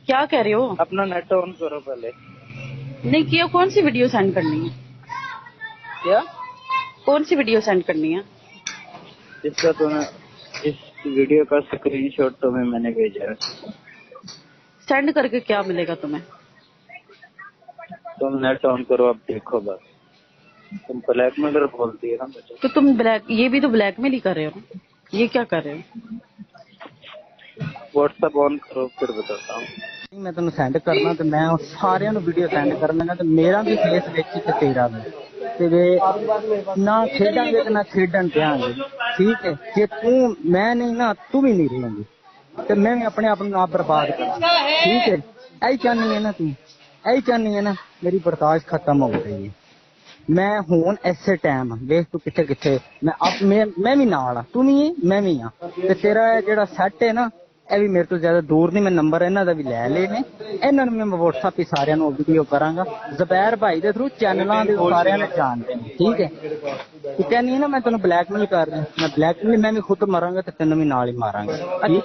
क्या कह रहे हो? अपना नेट ऑन करो पहले। नहीं किया। कौन सी वीडियो सेंड करनी है? क्या? कौन सी वीडियो सेंड करनी है? जिसका तुम्हें इस वीडियो का स्क्रीनशॉट तुम्हें मैंने भेजा है। सेंड करके क्या मिलेगा तुम्हें? तुम नेट ऑन करो, अब देखो बस। तुम ब्लैकमेलर बोलती है ना मुझे। तो तुम ये भी तो ब्लैकमेल ही कर रहे हो। ये क्या कर रहे हो? व्हाट्सएप ऑन करो फिर बताता हूँ। मैं तेन सेंड करना तो मैं सारे वीडियो सेंड कर लगा तो मेरा भी फेस वेची ते तेरा भी ते वे ना खेडांगे ते ना खेडन देंगे। ठीक है, जे तू मैं नहीं ना तू भी नहीं रहेंगी तो मैं भी अपने आप आप बर्बाद करा। ठीक है, यही चाहनी है ना तू, यही चाहनी है ना। मेरी बर्दाश्त खत्म हो गई है। मैं हूं ऐसे टाइम वेख तू किथे किथे मैं भी नाल तू नहीं है मैं भी हाँ ते तेरा जेड़ा सैट है ना ਇਹ ਵੀ ਮੇਰੇ ਤੋਂ ਜ਼ਿਆਦਾ ਦੂਰ ਨਹੀਂ। ਮੈਂ ਨੰਬਰ ਇਹਨਾਂ ਦਾ ਵੀ ਲੈ ਲਏ ਨੇ। ਇਹਨਾਂ ਨੂੰ ਮੈਂ WhatsApp ਹੀ ਸਾਰਿਆਂ ਨੂੰ ਵੀਡੀਓ ਕਰਾਂਗਾ। ਜ਼ਬੈਰ ਭਾਈ ਦੇ ਥਰੂ ਚੈਨਲਾਂ ਦੇ ਸਾਰਿਆਂ ਨੇ ਜਾਣਦੇ ਨੇ। ਠੀਕ ਹੈ, ਤੂੰ ਕਹਿੰਦੀ ਹੈ ਨਾ ਮੈਂ ਤੈਨੂੰ ਬਲੈਕਮੇਲ ਕਰ ਰਿਹਾ। ਮੈਂ ਬਲੈਕਮੇਲ ਮੈਂ ਵੀ ਖੁਦ ਮਰਾਂਗਾ ਤੇ ਤੈਨੂੰ ਵੀ ਨਾਲ ਹੀ ਮਾਰਾਂਗਾ।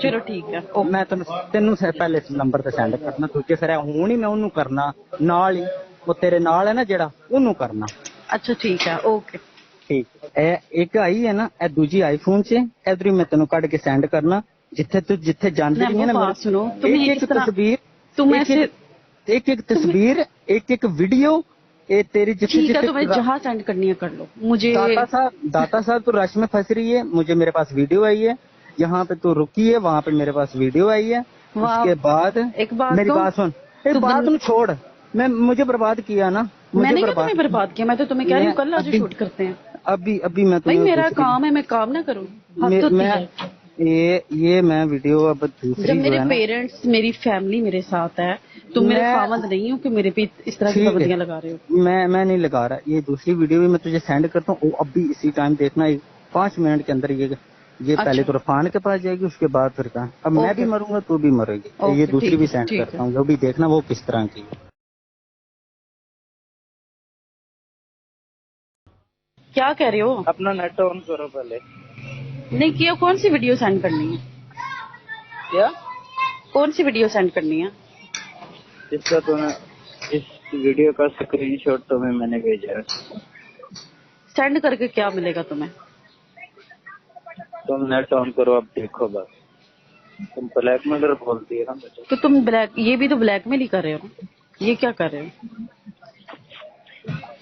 ਚਲੋ ਠੀਕ ਹੈ। ਉਹ ਮੈਂ ਤੈਨੂੰ ਪਹਿਲੇ ਨੰਬਰ ਤੇ ਸੈਂਡ ਕਰਨਾ। ਦੂਜੇ ਫਿਰ ਹੁਣ ਹੀ ਮੈਂ ਉਹਨੂੰ ਕਰਨਾ ਨਾਲ ਹੀ। ਉਹ ਤੇਰੇ ਨਾਲ ਹੈ ਨਾ ਜਿਹੜਾ ਉਹਨੂੰ ਕਰਨਾ। ਅੱਛਾ ਠੀਕ ਹੈ, ਓਕੇ ਠੀਕ। ਇਹ ਇੱਕ ਆਈ ਹੈ ਨਾ, ਇਹ ਦੂਜੀ ਆਈਫੋਨ 'ਚ ਇਧਰ ਹੀ ਮੈਂ ਤੈਨੂੰ ਕੱਢ ਕੇ ਸੈਂਡ ਕਰਨਾ। जिथे जानती है ना सुनो, एक तस्वीर एक तस्वीर एक वीडियो तेरी जिथे तुम्हें जहाँ सेंड करनी है कर लो। मुझे दाता साहब तू रश में फंस रही है। मुझे मेरे पास वीडियो आई है। यहाँ पे तू रुकी है, वहाँ पे मेरे पास वीडियो आई है। उसके बाद मेरी बात सुन, बात तुम छोड़। मैं मुझे बर्बाद किया ना। मैंने क्या तुम्हें बर्बाद किया? मैं तो तुम्हें कह रही हूँ कल आज शूट करते हैं। अभी मैं तुम्हें मेरा काम है, मैं काम ना करूँ। ये मैं वीडियो अब दूसरी जब मेरे पेरेंट्स मेरी फैमिली मेरे साथ है, तुम मेरे खामद नहीं हो कि मेरे पे इस तरह की पाबंदियां लगा रहे हो। मैं नहीं लगा रहा। ये दूसरी वीडियो भी मैं तुझे सेंड करता हूँ। अभी इसी टाइम देखना, 5 मिनट के अंदर ये पहले तो रफान के पास जाएगी, उसके बाद फिर कहा अब मैं भी मरूंगा तू भी मरेगी। ये दूसरी भी सेंड करता हूँ, जो भी देखना वो किस तरह की। क्या कह रहे हो? अपना नेट ऑन करो पहले। नहीं किया। कौन सी वीडियो सेंड करनी है? क्या? कौन सी वीडियो सेंड करनी है? जिसका तुम्हें इस वीडियो का स्क्रीनशॉट तुम्हें मैंने भेजा है। सेंड करके क्या मिलेगा तुम्हें? तुम नेट ऑन करो, अब देखो बस। तुम ब्लैकमेलर बोलती है ना मुझे। तो तुम ये भी तो ब्लैकमेल ही कर रहे हो। ये क्या कर रहे हो?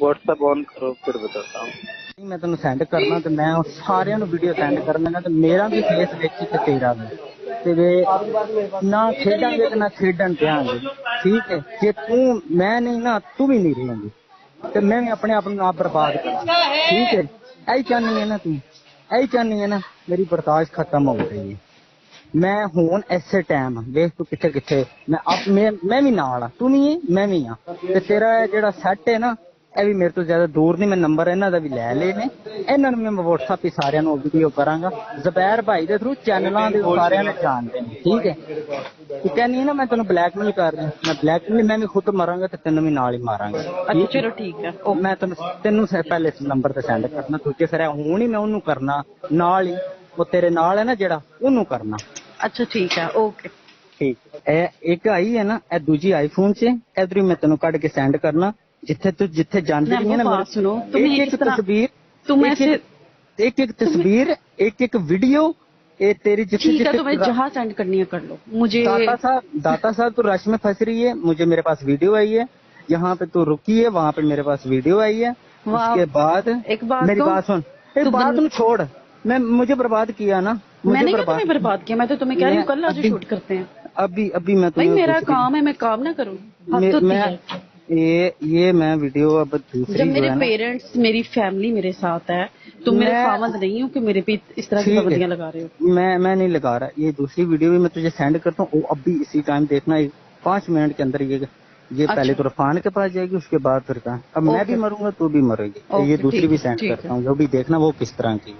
व्हाट्सएप ऑन करो फिर बताता हूँ। मैं तेन सेंड करना तो मैं सारे वीडियो सेंड कर लगा तो मेरा भी फेस वेची ते तेरा भी ते वे ना खेडांगे ते ना खेडन देंगे। ठीक है, जे तू मैं नहीं ना तू भी नहीं रहेंगी तो मैं भी अपने आप बर्बाद करा। ठीक है, यही चाहनी है ना तू, यही चाहनी है ना। मेरी बर्दाश्त खत्म हो गई है। मैं हूं ऐसे टाइम वेख तू किथे किथे मैं भी नाल तू नहीं है मैं भी हाँ ते तेरा जेड़ा सैट है ना ਇਹ ਵੀ ਮੇਰੇ ਤੋਂ ਜ਼ਿਆਦਾ ਦੂਰ ਨਹੀਂ। ਮੈਂ ਨੰਬਰ ਇਹਨਾਂ ਦਾ ਵੀ ਲੈ ਲਏ ਨੇ। ਇਹਨਾਂ ਨੂੰ ਮੈਂ WhatsApp ਹੀ ਸਾਰਿਆਂ ਨੂੰ ਵੀਡੀਓ ਕਰਾਂਗਾ। ਜ਼ਬੈਰ ਭਾਈ ਦੇ ਥਰੂ ਚੈਨਲਾਂ ਦੇ ਸਾਰਿਆਂ ਨੇ ਜਾਣਦੇ ਨੇ। ਠੀਕ ਹੈ, ਤੂੰ ਕਹਿੰਦੀ ਹੈ ਨਾ ਮੈਂ ਤੈਨੂੰ ਬਲੈਕਮੇਲ ਕਰ ਰਿਹਾ। ਮੈਂ ਬਲੈਕਮੇਲ ਮੈਂ ਵੀ ਖੁਦ ਮਰਾਂਗਾ ਤੇ ਤੈਨੂੰ ਵੀ ਨਾਲ ਹੀ ਮਾਰਾਂਗਾ। ਚਲੋ ਠੀਕ ਹੈ। ਮੈਂ ਤੈਨੂੰ ਪਹਿਲੇ ਨੰਬਰ ਤੇ ਸੈਂਡ ਕਰਨਾ। ਦੂਜੇ ਫਿਰ ਹੁਣ ਹੀ ਮੈਂ ਉਹਨੂੰ ਕਰਨਾ ਨਾਲ ਹੀ। ਉਹ ਤੇਰੇ ਨਾਲ ਹੈ ਨਾ ਜਿਹੜਾ ਉਹਨੂੰ ਕਰਨਾ। ਅੱਛਾ ਠੀਕ ਹੈ, ਓਕੇ ਠੀਕ। ਇਹ ਇੱਕ ਆਈ ਹੈ ਨਾ, ਇਹ ਦੂਜੀ ਆਈਫੋਨ 'ਚ ਇਧਰ ਹੀ ਮੈਂ ਤੈਨੂੰ ਕੱਢ ਕੇ ਸੈਂਡ करना। जिथे जानती है ना सुनो, एक तस्वीर एक तस्वीर एक वीडियो तेरी जिथे तुम्हें जहाँ सेंड करनी है कर लो। मुझे दाता साहब तू रश में फंस रही है। मुझे मेरे पास वीडियो आई है। यहाँ पे तू रुकी है, वहाँ पे मेरे पास वीडियो आई है। उसके बाद मेरी बात सुन, बात तुम छोड़। मुझे बर्बाद किया ना। मैंने क्या तुम्हें बर्बाद किया? मैं तो तुम्हें कह रही हूँ कल आज शूट करते हैं। अभी मैं मेरा काम है, मैं काम ना करूँ। ये मैं वीडियो अब दूसरी जब मेरे पेरेंट्स मेरी फैमिली मेरे साथ है, तुम मेरे खामद नहीं हो कि मेरे पे इस तरह की पाबंदियां लगा रहे हो। मैं नहीं लगा रहा। ये दूसरी वीडियो भी मैं तुझे सेंड करता हूँ। अभी इसी टाइम देखना, 5 मिनट के अंदर ये पहले तो रफान के पास जाएगी, उसके बाद फिर कहा अब मैं भी मरूंगा तू भी मरेगी। ये दूसरी भी सेंड करता हूँ, जो भी देखना वो किस तरह की।